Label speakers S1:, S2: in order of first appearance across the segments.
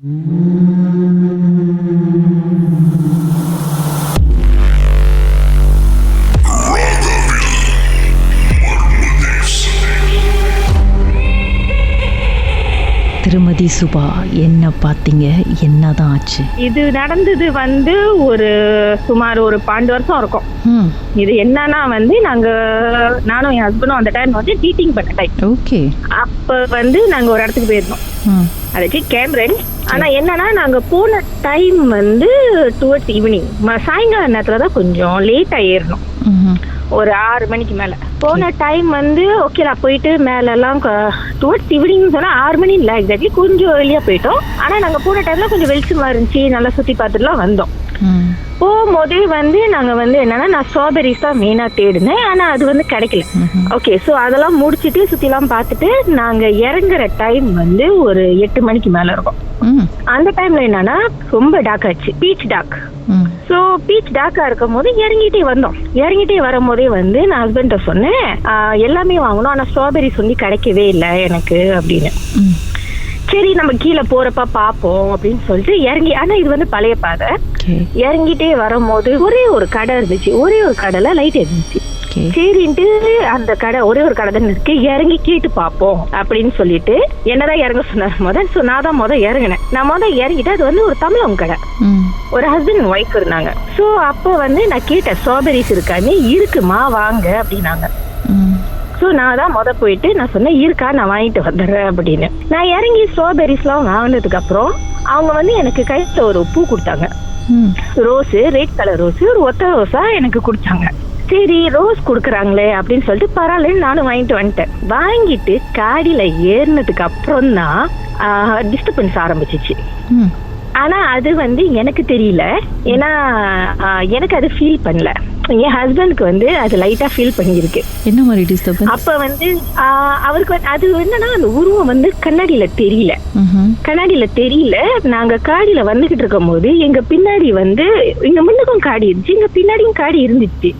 S1: திருமதி சுபா, என்ன பார்த்தீங்க? என்னதான் ஆச்சு?
S2: இது நடந்தது ஒரு சுமார் ஒரு 12 வருஷம் இருக்கும். இது என்னன்னா நானும் என் ஹஸ்பண்டும் அந்த டைம் டீட்டிங் பண்ண டைம்.
S1: ஓகே.
S2: அப்ப நாங்க ஒரு இடத்துக்கு போயிருந்தோம். அதுக்கு கேம்ரன். ஆனா என்னன்னா நாங்க போன டைம் டுவர்ட்ஸ் ஈவினிங், சாயங்கால நேரத்துல தான் கொஞ்சம் லேட்டா ஏறணும். ஒரு 6 மணிக்கு மேல போன டைம் ஓகேலா போயிட்டு மேல எல்லாம் டுவர்ட்ஸ் ஈவினிங் சொன்னா 6 மணி இல்ல, எக்ஸாக்ட்லி கொஞ்சம் வெளியா போயிட்டோம். ஆனா நாங்க போன டைம்ல கொஞ்சம் வெளிச்சமா இருந்துச்சு, நல்லா சுத்தி பார்த்துட்டுலாம் வந்தோம். போகும்போதே நாங்க என்னன்னா நான் ஸ்ட்ராபெரிஸ் தான் மெயினா தேடினேன். ஆனா அது கிடைக்கல. ஓகே, சோ அதெல்லாம் முடிச்சுட்டு சுத்தி எல்லாம் பார்த்துட்டு நாங்க இறங்குற டைம் ஒரு 8 மணிக்கு மேல இருக்கும். அந்த டைம்ல என்னன்னா ரொம்ப டார்க் ஆச்சு, பீச் டார்க். சோ பீச் டார்க்கா இருக்கும் போது இறங்கிட்டே வரும் போதே நான் ஹஸ்பண்ட சொன்னேன், எல்லாமே வாங்கணும் ஆனா ஸ்ட்ராபெரி சொல்லி கிடைக்கவே இல்லை எனக்கு அப்படின்னு. சரி நம்ம கீழே போறப்ப பாப்போம் அப்படின்னு சொல்லிட்டு இறங்கி, ஆனா இது பழைய பாதை. இறங்கிட்டே வரும்போது ஒரே ஒரு கடை இருந்துச்சு, ஒரே ஒரு கடையில லைட் இருந்துச்சு. சரின்ட்டு அந்த கடை ஒரே ஒரு கடை தான் இருக்கு, இறங்கி கேட்டு பாப்போம் அப்படின்னு சொல்லிட்டு என்னதான் இறங்க சொன்னார். நான் தான் இறங்கினேன். நான் இறங்கிட்டு அது ஒரு தமிழங்க கடை, ஒரு ஹஸ்பண்ட் அண்ட் ஒய்ஃப் இருந்தாங்க. சோ அப்போ நான் கேட்டேன், ஸ்ட்ராபெரிஸ் இருக்கான்னு. இருக்குமா வாங்க அப்படின்னாங்க. ஸோ நான் தான் போயிட்டு நான் சொன்னேன், இருக்கா நான் வாங்கிட்டு வந்துடுறேன் அப்படின்னு. நான் இறங்கி ஸ்ட்ராபெரிஸ்லாம் வாங்கினதுக்கு அப்புறம் அவங்க எனக்கு கையில் ஒரு பூ கொடுத்தாங்க. ரோஸு, ரெட் கலர் ரோஸு, ஒரு ஒத்த ரோஸா எனக்கு கொடுத்தாங்க. சரி ரோஸ் கொடுக்குறாங்களே அப்படின்னு சொல்லிட்டு பரவாயில்லன்னு நானும் வாங்கிட்டு வந்துட்டேன். வாங்கிட்டு காடியில ஏறினதுக்கு அப்புறம் தான் டிஸ்டர்பன்ஸ் ஆரம்பிச்சிச்சு. ஆனா அது எனக்கு தெரியல, ஏன்னா எனக்கு அது ஃபீல் பண்ணல. என் ஹஸ்பண்டுக்கு அது லைட்டா ஃபீல் பண்ணிருக்கு.
S1: என்ன மாதிரி டிஸ்டர்பன்ஸ்?
S2: அப்ப அவருக்கு அது என்னன்னா அந்த உருவம் கண்ணாடியில தெரியல. நாங்க காடியில வந்துகிட்டு இருக்கும் போது எங்க பின்னாடி எங்க முன்னுக்கும் காடி இருந்துச்சு, எங்க பின்னாடியும் காடி இருந்துச்சு.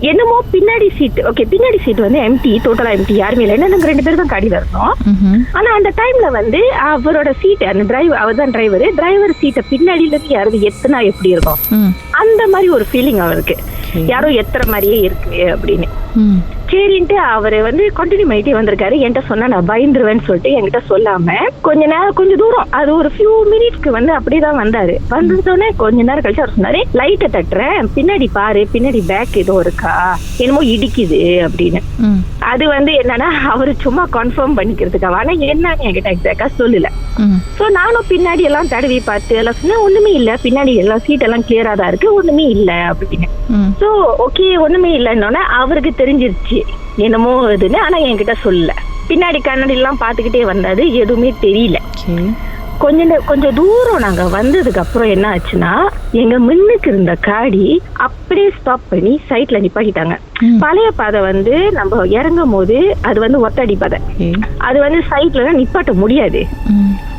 S2: என்னமோ பின்னாடி சீட், ஓகே பின்னாடி சீட் எம்டி, டோட்டலா எம்டி, யாருமே இல்லை. என்ன நாங்க 2 பேரும் தான் காடியில இருந்தோம். ஆனா அந்த டைம்ல அவரோட சீட், அந்த டிரைவர், அவர் தான் டிரைவர் சீட்டை பின்னாடியில இருந்து யாராவது எத்தனா எப்படி இருக்கும், அந்த மாதிரி ஒரு ஃபீலிங் அவருக்கு, யாரோ எத்துற மாதிரியே இருக்கு அப்படின்னு. சரின்ட்டு அவரு கண்டினியூ பண்ணிட்டே வந்திருக்காரு. என்கிட்ட சொன்னா நான் பயந்துருவேன்னு சொல்லிட்டு என்கிட்ட சொல்லாம கொஞ்சம் தூரம், அது ஒரு ஃபியூ மினிட்ஸ்க்கு அப்படிதான் வந்தாரு. வந்தோடனே கொஞ்ச நேரம் கழிச்சு அவர் சொன்னாரு, லைட்டை தட்டுறேன் பின்னாடி பாரு, பின்னாடி பேக் ஏதோ இருக்கா, என்னமோ இடிக்குது அப்படின்னு. அது என்னன்னா அவரு சும்மா கன்ஃபார்ம் பண்ணிக்கிறதுக்காக, ஆனா என்னன்னு என்கிட்ட எக்ஸாக்டா சொல்லல. சோ நானும் பின்னாடி எல்லாம் தடவி பார்த்து எல்லாம் சொன்னா ஒண்ணுமே இல்ல, பின்னாடி எல்லாம் சீட் எல்லாம் கிளியரா தான் இருக்கு, ஒண்ணுமே இல்ல அப்படின்னு. சோ ஓகே ஒண்ணுமே இல்லைன்னொன்னே அவருக்கு தெரிஞ்சிருச்சு என்னமோ இதுன்னு. ஆனா என்கிட்ட சொல்லல. பின்னாடி கண்ணாடி எல்லாம் பாத்துக்கிட்டே வந்தாது, எதுவுமே தெரியல. கொஞ்சம் தூரம் நாங்க வந்ததுக்கு அப்புறம் என்ன ஆச்சுன்னா, எங்க முன்னுக்கு இருந்த காடி அப்படியே ஸ்டாப் பண்ணி சைட்ல நிப்பாட்டிட்டாங்க. பழைய பாதை நம்ம இறங்கும் போது அது ஒத்தடி பாதை, அது சைட்ல நிப்பாட்ட முடியாது.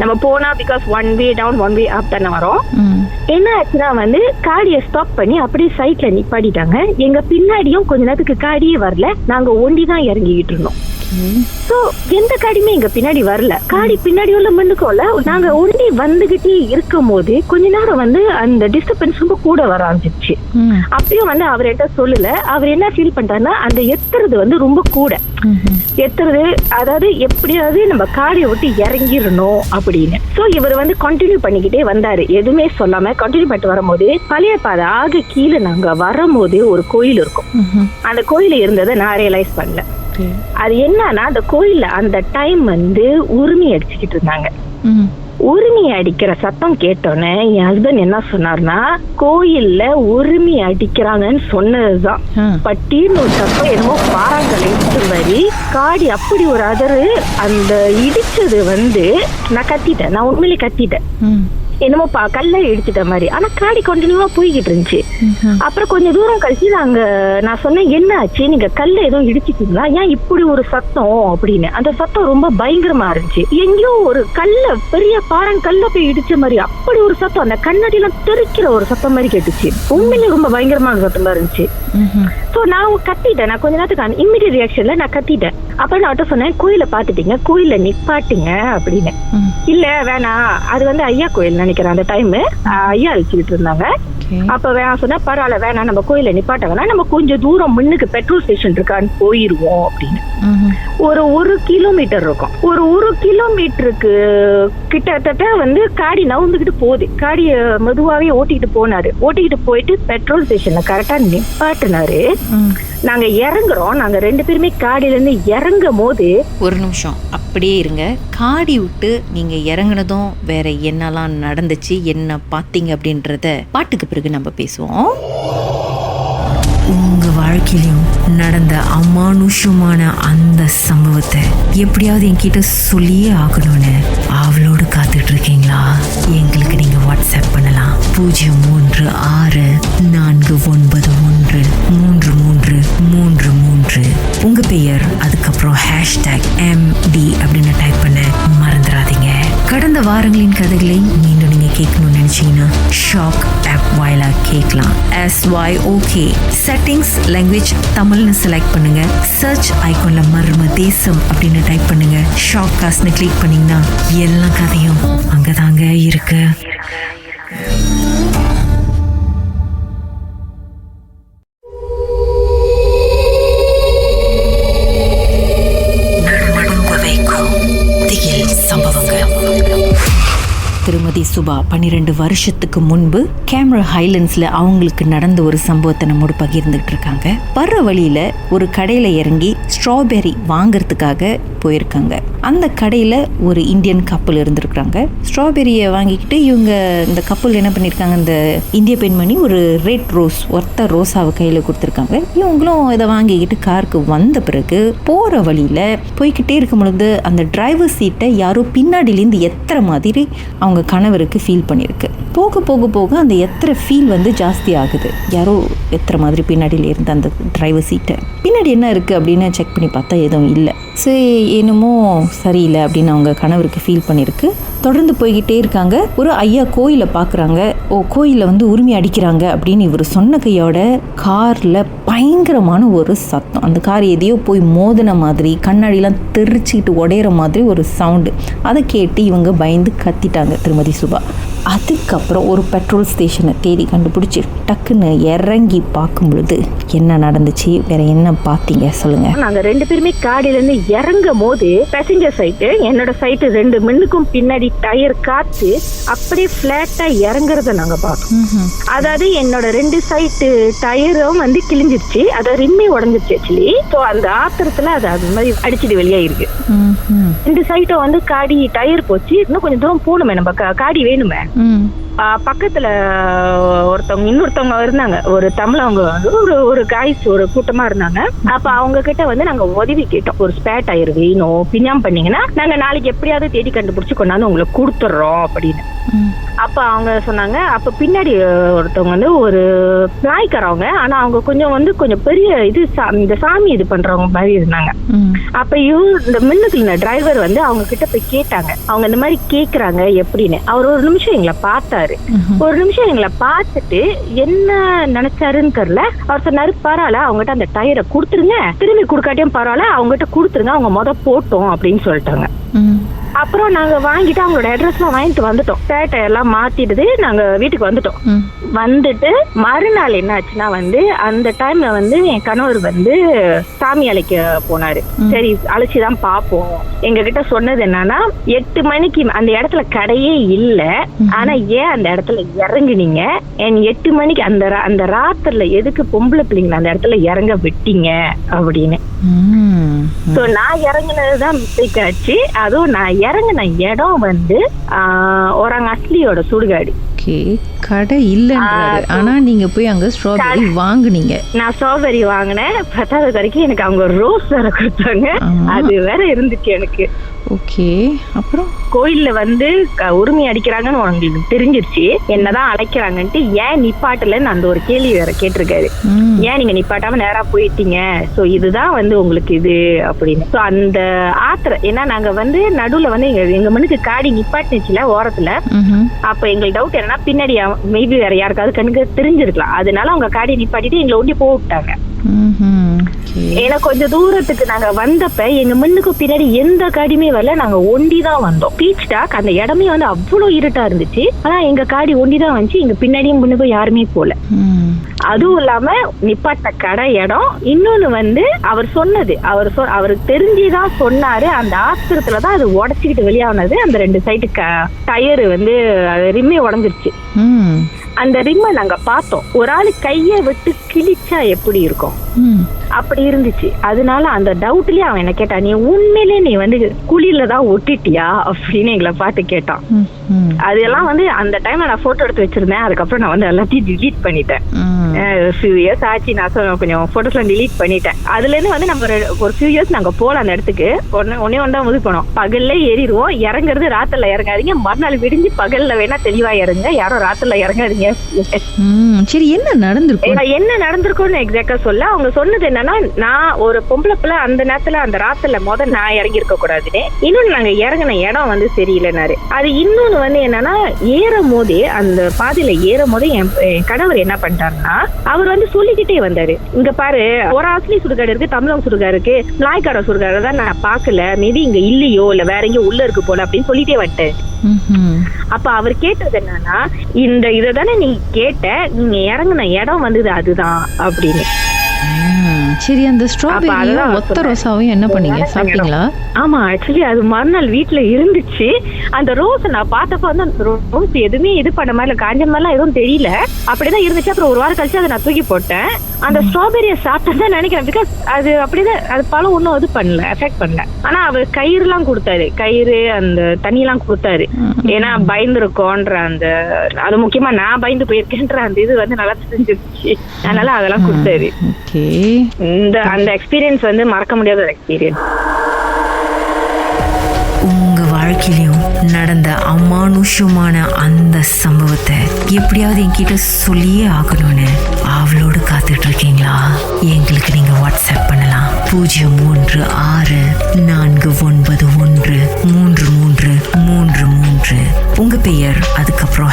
S2: நம்ம போனா பிகாஸ் 1 வே டவுன் 1 வே அப் தானே வரும். என்ன ஆச்சுன்னா காடியை ஸ்டாப் பண்ணி அப்படியே சைட்ல நிப்பாட்டிட்டாங்க. எங்க பின்னாடியும் கொஞ்ச நேரத்துக்கு காடியே வரல, நாங்க ஒண்டிதான் இறங்கிக்கிட்டு இருந்தோம். சோ எந்த காடியுமே எங்க பின்னாடி வரல, காடி பின்னாடி உள்ள முன்னுக்குள்ள நாங்க ஒண்டி வந்துகிட்டே இருக்கும் போது கொஞ்ச நேரம் அந்த டிஸ்டர்பன்ஸ் ரொம்ப கூட வர ஆரம்பிச்சிச்சு. அப்பயும் அவர் என்கிட்ட சொல்லல. அவர் என்ன ஃபீல் பண்றாருன்னா, அந்த எத்துறது ரொம்ப கூட எத்துறது, அதாவது எப்படியாவது நம்ம காடியை விட்டு இறங்கிடணும் அப்படின்னு. சோ இவர் கண்டினியூ பண்ணிக்கிட்டே வந்தாரு, எதுவுமே சொல்லாம கண்டினியூ பண்ணிட்டு வரும்போது பழைய பாதை ஆக கீழே நாங்க வரும்போது ஒரு கோயில் இருக்கும். அந்த கோயில இருந்ததை நான் ரியலைஸ் பண்ணல. அது என்னன்னா, அந்த கோயில்ல அந்த டைம் உரிமை அடிச்சுக்கிட்டு இருந்தாங்க. உரிமை அடிக்கிற சத்தம் கேட்டோன்னே என் ஹஸ்பண்ட் என்ன சொன்னார்னா, கோயில்ல உரிமை அடிக்கிறாங்கன்னு சொன்னதுதான் பட்டின்னு ஒரு சத்தம், என்னமோ பாறாங்கல் எடுத்து வரி காடி அப்படி ஒரு அதரு. அந்த இடிச்சது நான் கத்திட்டேன், நான் உண்மையிலே கத்திட்டேன். என்னமோ கல்ல இடிச்சிட்ட மாதிரி. ஆனா காடி கண்டினியூவா போய்கிட்டு இருந்துச்சு. அப்புறம் கொஞ்சம் தூரம் கழிச்சு நான் சொன்னேன், என்ன ஆச்சு, நீங்க கல்ல எதுவும் இடிச்சிட்டீங்களா, ஏன் இப்படி ஒரு சத்தம் அப்படின்னு. அந்த சத்தம் ரொம்ப பயங்கரமா இருந்துச்சு. எங்கேயோ ஒரு பெரிய பாறன் கல்ல போய் இடிச்ச மாதிரி அப்படி ஒரு சத்தம், அந்த கண்ணாடி எல்லாம் தெரிக்கிற ஒரு சத்தம் மாதிரி கேட்டுச்சு. உண்மையிலே ரொம்ப பயங்கரமான சத்தமா இருந்துச்சு. சோ நான் கத்திட்டேன். நான் கொஞ்ச நேரத்துக்கு இம்மிடியட் ரியாக்ஷன்ல நான் கத்திட்டேன். அப்புறம் நான் அவட்ட சொன்னேன், கோயில பாத்துட்டீங்க, கோயில நிப்பாட்டுங்க அப்படின்னு. இல்ல வேணாம், அது ஐயா கோயில் நினைக்கிறேன். அந்த டைம் ஐயா அழிச்சுக்கிட்டு இருந்தாங்க. அப்ப வேணாம் சொன்னா, பரவாயில்ல வேணாம், நம்ம கோயில நிப்பாட்ட வேணாம், நம்ம கொஞ்சம் தூரம் முன்னுக்கு பெட்ரோல் ஸ்டேஷன் இருக்கான்னு போயிருவோம் அப்படின்னு. ஒரு கிலோமீட்டர் இருக்கும். ஒரு கிலோமீட்டருக்கு கிட்டத்தட்ட காடி நவுந்துகிட்டு போகுது. காடிய மெதுவாவே ஓட்டிட்டு போனாரு. ஓட்டிட்டு போயிட்டு பெட்ரோல் ஸ்டேஷன்ல கரெக்டா நிப்பாட்டினாரு. நாங்க இறங்குறோம். நாங்க 2 பேருமே காடியில இருந்து இறங்கும் போது,
S3: ஒரு நிமிஷம் அப்படியே இருங்க. காடி விட்டு நீங்க இறங்குனதும் வேற என்னெல்லாம் நடந்துச்சு, என்ன பாத்தீங்க அப்படின்றத பாட்டுக்கு பிறகு நம்ம பேசுவோம். உங்க வாழ்க்கையிலும் நடந்த அமானுஷமான அந்த சம்பவத்தை எப்படியாவது என்கிட்ட சொல்லியே ஆகணும்னு அவளோடு காத்துட்டு இருக்கீங்களா? எங்களுக்கு நீங்க வாட்ஸ்அப் பண்ணலாம். 03649133333. உங்க பெயர், அதுக்கப்புறம் #MD அப்படின்னு டைப் பண்ண மறந்துடாதீங்க. கடந்த வாரங்களின் கதைகளை மீண்டும் நீங்க கேட்கணும்னு நினைச்சீங்கன்னா ஷாக் ஆப் வாயிலா கேட்கலாம். SYOK செட்டிங்ஸ் லாங்குவேஜ் தமிழ்னு செலக்ட் பண்ணுங்க. சர்ச் ஐகான்ல மர்ம தேசம் அப்படின்னு டைப் பண்ணுங்க. ஷாக் காஸ்ட்னு கிளிக் பண்ணீங்கன்னா எல்லா கதையும் அங்கதாங்க இருக்கு. திருமதி சுபா 12 வருஷத்துக்கு முன்பு கேமரா ஹைலண்ட்ஸ்ல அவங்களுக்கு நடந்த ஒரு சம்பவத்தை நம்மோடு பகிர்ந்துட்டு இருக்காங்க. வர்ற வழியில ஒரு கடையில இறங்கி ஸ்ட்ராபெரி வாங்கறதுக்காக போயிருக்காங்க. அந்த கடையில ஒரு இந்தியன் கப்பல் இருந்திருக்காங்க. ஸ்ட்ராபெரியை வாங்கிக்கிட்டு இவங்க இந்த கப்பல் என்ன பண்ணிருக்காங்க, இந்த இந்திய பெண்மணி ஒரு ரெட் ரோஸ் ஒத்த ரோஸாவை கையில கொடுத்துருக்காங்க. இவங்களும் இதை வாங்கிக்கிட்டு காருக்கு வந்த பிறகு போற வழியில போய்கிட்டே இருக்கும் பொழுது அந்த டிரைவர் சீட்டை யாரோ பின்னாடியிலேருந்து எத்துற மாதிரி அவங்க கணவருக்கு ஃபீல் பண்ணியிருக்கு. போக போக போக அந்த எத்தனை ஃபீல் ஜாஸ்தி ஆகுது. யாரோ எத்தனை மாதிரி பின்னாடியில் இருந்த அந்த டிரைவர் சீட்டை பின்னாடி என்ன இருக்குது அப்படின்னு செக் பண்ணி பார்த்தா எதுவும் இல்லை. சரி, என்னமோ சரியில்லை அப்படின்னு அவங்க கணவருக்கு ஃபீல் பண்ணியிருக்கு. தொடர்ந்து போய்கிட்டே இருக்காங்க. ஒரு ஐயா கோயிலை பார்க்குறாங்க. கோயிலில் உரிமை அடிக்கிறாங்க அப்படின்னு இவர் சொன்ன கையோட காரில் பயங்கரமான ஒரு சத்தம். அந்த கார் எதையோ போய் மோதின மாதிரி, கண்ணாடிலாம் தெரிச்சிக்கிட்டு உடையிற மாதிரி ஒரு சவுண்டு. அதை கேட்டு இவங்க பயந்து கத்திட்டாங்க திருமதி சுபா. அதுக்கப்புறம் ஒரு பெட்ரோல் ஸ்டேஷனை தேடி கண்டுபிடிச்சி டக்குன்னு இறங்கி பார்க்கும் பொழுது என்ன நடந்துச்சு, வேற என்ன பார்த்தீங்க சொல்லுங்க.
S2: நாங்க 2 பேருமே காடியில இருந்து இறங்கும் போது பேசஞ்சர் சைட்டு, என்னோட சைட்டு 2 மின்னுக்கும் பின்னாடி டயர் காத்து அப்படியே பிளாட்டா இறங்குறத நாங்க பார்த்தோம். அதாவது என்னோட 2 சைட்டு டயரும் கிழிஞ்சிருச்சு, அதாவது ரிம்மே உடஞ்சிருச்சு ஆக்சுவலி. ஸோ அந்த ஆத்திரத்துல அது மாதிரி அடிச்சுட்டு வெளியாயிருக்கு. 2 சைட்டும் காடி டயர் போச்சு. இன்னும் கொஞ்சம் தூரம் போகணுமே, நம்ம காடி வேணுமே. பக்கத்துல இன்னொருத்தவங்க இருந்தாங்க, ஒரு தமிழவங்க ஒரு காய்ஸ் ஒரு கூட்டமா இருந்தாங்க. அப்ப அவங்க கிட்ட நாங்க உதவி கேட்டோம், ஒரு ஸ்பேர் டயர் வேணும், பின்னாம் பண்ணீங்கன்னா நாங்க நாளைக்கு எப்படியாவது தேடி கண்டுபிடிச்சு கொண்டாந்து உங்களுக்கு கொடுத்துட்றோம் அப்படின்னு. அப்ப அவங்க சொன்னாங்க. அப்ப பின்னாடி ஒருத்தவங்க ஒரு நாய்க்காரவங்க, ஆனா அவங்க கொஞ்சம் பெரிய இந்த சாமி இது பண்றவங்க மாதிரி இருந்தாங்க. அப்ப இந்த மின்னுக்குள்ள டிரைவர் அவங்க கிட்ட போய் கேட்டாங்க, அவங்க இந்த மாதிரி கேக்குறாங்க எப்படின்னு. அவர் ஒரு நிமிஷம் எங்களை பார்த்தாரு. ஒரு நிமிஷம் எங்களை பார்த்துட்டு என்ன நினைச்சாருன்னு தெரியல. அவர் சொன்னாரு, பரவாயில்ல அவங்ககிட்ட அந்த டயரை கொடுத்துருங்க, திரும்பி கொடுக்காட்டியும் பரவாயில்ல அவங்ககிட்ட கொடுத்துருங்க, அவங்க போட்டோம் அப்படின்னு சொல்லிட்டாங்க. அப்புறம் நாங்க வாங்கிட்டு அவங்களோட அட்ரஸ்லாம் வாங்கிட்டு வந்துட்டோம். டேட்டை எல்லாம் மாத்திட்டு நாங்க வீட்டுக்கு வந்துட்டோம். வந்துட்டு மறுநாள் என்ன ஆச்சுன்னா அந்த டைம்ல என் கணவர் சாமி அழைக்க போனாரு. சரி அழைச்சிதான் பாப்போம். எங்க கிட்ட சொன்னது என்னன்னா, 8 மணிக்கு அந்த இடத்துல கடையே இல்ல, ஆனா ஏன் அந்த இடத்துல இறங்குனீங்க, 8 மணிக்கு அந்த ராத்திரில எதுக்கு பொம்பளை பிள்ளைங்களை அந்த இடத்துல இறங்க விட்டீங்க அப்படின்னு. சோ நான் இறங்குனதுதான் மிஸ்டேக் ஆச்சு. அதுவும் நான் இறங்கின இடம் ஒராங் அஸ்லியோட சுடுகாடு.
S1: ஓகே, கடை இல்லைன்றாரு. ஆனா நீங்க போய் அங்க ஸ்ட்ராபெரி வாங்குனீங்க.
S2: நான் ஸ்ட்ராபெரி வாங்கினேன். 10வது வரைக்கும் எனக்கு அவங்க ரோஸ் வேற கொடுத்தாங்க. அது வேற இருந்துச்சு எனக்கு.
S1: ஓகே, அப்புறம்
S2: கோயில்ல வந்து உரிமை அடிக்கிறாங்கன்னு உங்களுக்கு தெரிஞ்சிருச்சு. என்னதான் அழைக்கிறாங்கன்ட்டு ஏன் நிப்பாட்டலன்னு அந்த ஒரு கேள்வி வேற கேட்டிருக்காரு. ஏன் நீங்க நிப்பாட்டாம நேரா போயிட்டீங்க, சோ இதுதான் வந்து உங்களுக்கு இது அப்படின்னு. சோ அந்த ஆத்திர, ஏன்னா நாங்க வந்து நடுவுல வந்து எங்க மண்ணுக்கு காடி நிப்பாட்டுச்சுல ஓரத்துல. அப்ப எங்களுக்கு டவுட் என்னன்னா பின்னாடி மேபி வேற யாருக்காவது கண்ணுக்கு தெரிஞ்சிருக்கலாம். அதனால அவங்க காடி நிப்பாட்டிட்டு எங்களை ஒண்டி போக விட்டாங்க. ஏன்னா கொஞ்சம் தூரத்துக்கு நாங்க வந்தப்ப எங்க மண்ணுக்கு பின்னாடி எந்த காடியுமே வரல. நாங்க ஒண்டிதான் வந்தோம். பீச் டாக் அந்த இடமே வந்து அவ்வளவு இருட்டா இருந்துச்சு. ஆனா எங்க காடி ஒண்டிதான் வந்துச்சு. எங்க பின்னாடியும் முன்னுக்கும் யாருமே போல. அதுவும் இல்லாம நிப்பாட்ட கடை இடம். இன்னொன்னு வந்து அவர் சொன்னது அவருக்கு தெரிஞ்சுதான் சொன்னாரு. அந்த ஆத்திரத்துலதான் அது உடச்சுக்கிட்டு வெளியானது. அந்த 2 சைடு டயரு வந்து ரிம்மே உடஞ்சிருச்சு. அந்த ரிம்மை நாங்க பார்த்தோம். ஒரு ஆளு கைய விட்டு கிழிச்சா எப்படி இருக்கும் அப்படி இருந்துச்சு. அதனால அந்த டவுட்லயே அவன் என்ன கேட்டான், நீ உண்மையிலே நீ வந்து குழியில தான் ஒட்டிட்டியா அப்படின்னு எங்களை பார்த்து கேட்டான். அதெல்லாம் வந்து அந்த டைம்ல நான் போட்டோ எடுத்து வச்சிருந்தேன். அதுக்கப்புறம் நான் வந்து எல்லாத்தையும் டிலீட் பண்ணிட்டேன். ஃபியூ இயர்ஸ் ஆச்சு. நான் கொஞ்சம் போட்டோஸ்லாம் டிலீட் பண்ணிட்டேன். அதுல இருந்து வந்து நம்ம ஒரு ஃபியூ இயர்ஸ் நாங்க போல அந்த இடத்துக்கு ஒன்னே தான் முடிவு பண்ணோம். பகல்ல ஏறிடுவோம், இறங்குறது ராத்திரில இறங்காதீங்க. மறுநாள் விடிஞ்சு பகல்ல வேணா தெளிவா இறங்க, யாரும் ராத்திரில இறங்காதீங்க.
S1: சரி, என்ன
S2: நடந்திருக்கும்னு எக்ஸாக்டா சொல்ல. அவங்க சொன்னது என்னன்னா, நான் ஒரு பொம்பளை பிள்ளை அந்த நேரத்துல அந்த ராத்திரில நான் இறங்கி இருக்க கூடாதுன்னு. இன்னொன்னு நாங்க இறங்கின இடம் வந்து சரியில்லைனாரு. அது இன்னொன்னு வந்து என்னன்னா, ஏறும் போதே அந்த பாதையில ஏறும் போதே என் கணவர் என்ன பண்ணிட்டாருன்னா, அவர் வந்து சொல்லிக்கிட்டே வந்தாரு, இங்க பாரு ஒரு ஆசிலி சுடுகாடு இருக்கு, தமிழகம் சுடுகாடு இருக்கு, நாய்க்கார சுடுகாடு தான் நான் பாக்கல, மேபி இங்க இல்லையோ இல்ல வேற எங்கேயோ உள்ள இருக்கு போல அப்படின்னு சொல்லிட்டே வந்துட்டேன். அப்ப அவர் கேட்டது என்னன்னா, இந்த இததானே நீ கேட்ட, நீங்க இறங்குன இடம் வந்தது அதுதான் அப்படின்னு.
S1: சரி, அந்த ஸ்ட்ராபெரியும் ஒத்த ரோசாவையும் என்ன பண்ணீங்க, சாப்பிட்டீங்களா?
S2: ஆமா, ஆக்சுவலி அது மறுநாள் வீட்டுல இருந்துச்சு. அந்த ரோஸ் நான் பார்த்தப்ப வந்து அந்த ரோஸ் எதுவுமே இது பண்ண மாதிரி காஞ்ச மாதிரிலாம் எதுவும் தெரியல, அப்படிதான் இருந்துச்சு. அப்புறம் ஒரு வாரம் கழிச்சு அதை நான் தூக்கி போட்டேன். அந்த ஸ்ட்ராபெரியை சாப்பிட்டதான் நினைக்கிறேன். பிகாஸ் அது அப்படிதான், அது பழம் ஒன்றும் இது பண்ணல, எஃபெக்ட் பண்ணல. ஆனா அவர் கயிறு எல்லாம் கொடுத்தாரு, கயிறு அந்த தண்ணி எல்லாம் கொடுத்தாரு. ஏன்னா பயந்துருக்கோன்ற அந்த, அது முக்கியமா நான் பயந்து போயிருக்கேன்ற அந்த இது வந்து நல்லா தெரிஞ்சிருச்சு. அதனால அதெல்லாம் கொடுத்தாரு. அந்த எக்ஸ்பீரியன்ஸ் வந்து மறக்க முடியாத ஒரு எக்ஸ்பீரியன்ஸ்.
S3: உங்க வாழ்க்கையிலும் நடந்த அமானுஷமான அந்த சம்பவத்தை எப்படியாவது என்கிட்ட சொல்லியே ஆகணும்னு அவளோடு காத்துட்டு இருக்கீங்களா? எங்களுக்கு நீங்க வாட்ஸ்அப் பண்ணலாம். 01649133333. உங்க பெயர், அதுக்கப்புறம்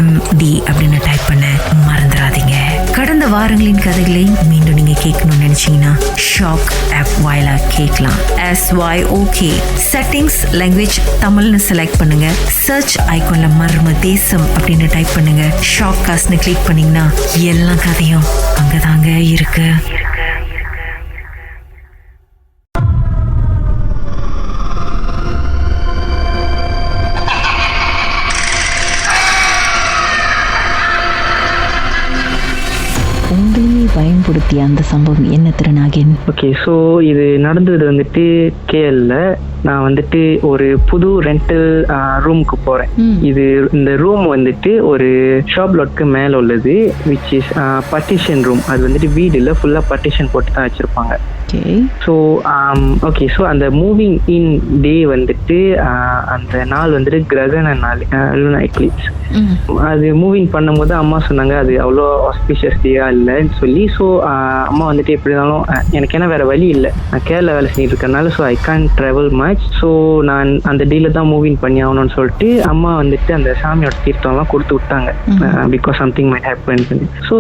S3: #MD அப்படின்னு டைப் பண்ண மறந்துடாதீங்க. கடந்த வாரங்களின் கதைகளை மீண்டும் நீங்க கேட்கணும்னு நினைச்சீங்கன்னா ஷாக் ஆப் வாயிலா கேட்கலாம். SYOK செட்டிங்ஸ் லாங்குவேஜ் தமிழ்னு செலக்ட் பண்ணுங்க. சர்ச் ஐகான்ல மர்ம தேசம் அப்படின்னு டைப் பண்ணுங்க. ஷாக் காஸ்ட்னு கிளிக் பண்ணீங்கன்னா எல்லா கதையும் அங்கதாங்க இருக்கு.
S1: பயன்படுத்திய அந்த சம்பவம் என்ன திருநாகேன்?
S4: ஓகே, ஸோ இது நடந்தது வந்துட்டு கேஎல்ல. நான் வந்துட்டு ஒரு புது ரெண்டல் ரூமுக்கு போறேன். இந்த ரூம் வந்துட்டு ஒரு ஷாப் லாட்க்கு மேல உள்ளது, விச் இஸ் பார்ட்டிஷன் ரூம். அது வந்துட்டு வீடுல ஃபுல்லா பார்ட்டிஷன் போட்டு தான் வச்சிருப்பாங்க. ஸோ அந்த மூவிங் இன் டே வந்துட்டு அந்த நாள் வந்துட்டு கிரகண நாள், லூனா எக்லிப்ஸ். அது மூவிங் பண்ணும்போது அம்மா சொன்னாங்க அது அவ்வளோ ஆஸ்பிஷியஸ் டேயா இல்லைன்னு சொல்லி. ஸோ அம்மா வந்துட்டு எப்படி இருந்தாலும் எனக்கு என்ன வேற வழி இல்லை, நான் கேரளா வேலை செஞ்சுட்டு இருக்கனால so I can't travel much. So நான் அந்த டேல தான் மூவிங் பண்ணி ஆகணும்னு சொல்லிட்டு அம்மா வந்துட்டு அந்த சாமியோட தீர்த்தம்லாம் கொடுத்து விட்டாங்க, because something might happen. So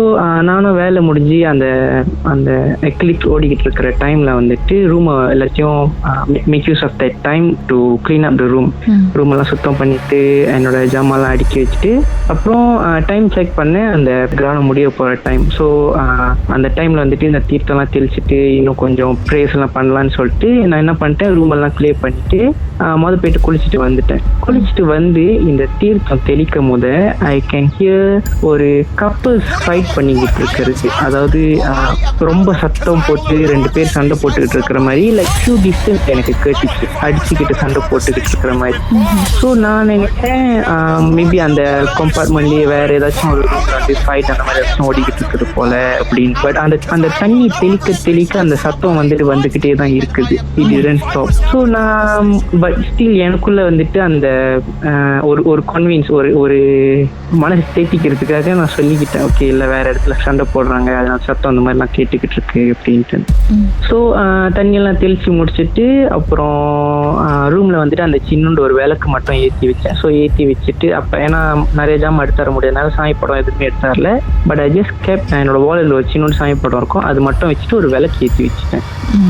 S4: நானும் வேலை முடிஞ்சு அந்த எக்லிப்ஸ் ஓடிக்கிட்டு இருக்கிற டைம்ல வந்துட்டு ரூம் எல்லாத்தையும் make use of that time to clean up the room எல்லாம் சுத்தம் பண்ணிட்டு என்னோட ஜாமான்லாம் அடுக்கி வச்சுட்டு அப்புறம் டைம் செக் பண்ணேன், அந்த கிரகணம் முடிய போற டைம். ஸோ அந்த டைம்ல வந்துட்டு இந்த தீர்த்தம்லாம் தெளிச்சுட்டு இன்னும் கொஞ்சம் ப்ரேயர்ஸ் எல்லாம் பண்ணலான்னு சொல்லிட்டு நான் என்ன பண்ணிட்டேன், ரூம் எல்லாம் கிளியர் பண்ணிட்டு மொதல் போயிட்டு குளிச்சுட்டு வந்துட்டேன். குளிச்சுட்டு வந்து இந்த தீர்த்தம் தெளிக்கும் போது ஐ கேன் ஹியர் ஒரு கப்புள்ஸ் ஃபைட் பண்ணிக்கிட்டு இருக்கிறது. அதாவது ரொம்ப சத்தம் போட்டு 2 பேர் பேர் சண்டை போட்டுக்கிட்டு இருக்கிற மாதிரி லைக் ஃபியூ டிஸ்டன்ஸ் எனக்கு கேட்டுச்சு, அடிச்சுக்கிட்டு சண்டை போட்டுக்கிட்டு இருக்கிற மாதிரி. ஸோ நான் நினைச்சேன் மேபி அந்த கம்பார்ட்மெண்ட்லேயே வேற ஏதாச்சும் ஒரு ஃபைட் அந்த மாதிரி ஏதாச்சும் ஓடிக்கிட்டு இருக்குது போல அப்படின்னு. பட் அந்த தண்ணி தெளிக்க அந்த சத்தம் வந்துக்கிட்டே தான் இருக்குது. It didn't stop. ஸோ நான் பட் ஸ்டில் எனக்குள்ள வந்துட்டு அந்த ஒரு கன்வின்ஸ் ஒரு மனசு தேத்திக்கிறதுக்காக நான் சொல்லிக்கிட்டேன், ஓகே இல்லை வேற இடத்துல சண்டை போடுறாங்க, அதனால சத்தம் அந்த மாதிரிலாம் கேட்டுக்கிட்டு இருக்கு அப்படின்ட்டு. ஸோ தண்ணியெல்லாம் தெளிச்சு முடிச்சுட்டு அப்புறம் ரூம்ல வந்துட்டு அந்த சின்னோண்டு ஒரு விளக்கு மட்டும் ஏற்றி வச்சேன். ஸோ ஏற்றி வச்சுட்டு அப்போ ஏன்னா நிறைய ஜாம் எடுத்து தர முடியாதனால சாமி படம் எதுவுமே எடுத்து தரல. பட் ஐ ஜஸ்ட் கேப் என்னோட வாலில் ஒரு சின்னோண்டு சாமி படம் இருக்கும், அது மட்டும் வச்சுட்டு ஒரு விளக்கு ஏற்றி வச்சுட்டேன்.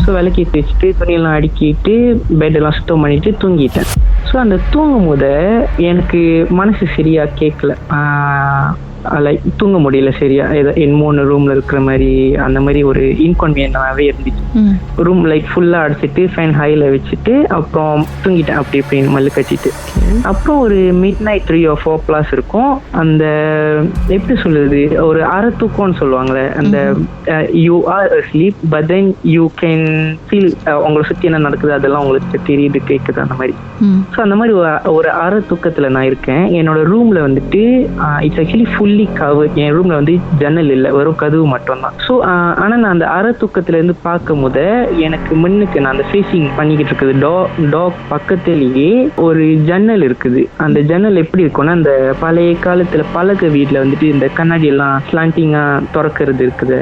S4: ஸோ விளக்கு ஏற்றி வச்சுட்டு துணியெல்லாம் அடுக்கிட்டு பெட்டெல்லாம் சுத்தம் பண்ணிட்டு தூங்கிட்டேன். ஸோ அந்த தூங்கும் போது எனக்கு மனசு சரியா கேட்கல, லைக் தூங்க முடியல சரியா. ஏதோ என்னமோ ரூம்ல இருக்கிற மாதிரி அந்த மாதிரி ஒரு இன்கன்வீனியன்டாவே இருந்துச்சு. ரூம் லைட் ஃபுல்லா அடிச்சிட்டு ஃபேன் ஹைல வச்சுட்டு அப்புறம் தூங்கிட்டேன் அப்படி இப்படின்னு மல்லு கட்டிட்டு. அப்புறம் ஒரு மிட் நைட் 3 or 4 இருக்கும். அந்த எப்படி சொல்லுது, ஒரு அரை தூக்கம்னு சொல்லுவாங்களே, அந்த you are asleep but then you can feel உங்களை சுற்றி என்ன நடக்குது அதெல்லாம் உங்களுக்கு தெரியுது கேட்குது அந்த மாதிரி. ஸோ அந்த மாதிரி ஒரு அரை தூக்கத்தில் நான் இருக்கேன். என்னோட ரூம்ல வந்துட்டு இட்ஸ் ஆக்சுவலி ஃபுல்லி கவர். என் ரூம்ல வந்து ஜன்னல் இல்லை, வெறும் கதவு மட்டும்தான். ஸோ ஆனால் நான் அந்த அரை தூக்கத்துல இருந்து பார்க்கும் போது எனக்கு முன்னுக்கு நான் அந்த ஃபேஸிங் பண்ணிக்கிட்டு இருக்குது டாக் பக்கத்திலேயே ஒரு ஜன்னல் இருக்குது. அந்த ஜன்னல் எப்படி இருக்கும்னா அந்த பழைய காலத்துல பழக வீட்டுல வந்துட்டு இந்த கண்ணாடி எல்லாம் ஸ்லாண்டிங்கா திறக்கிறது இருக்குது.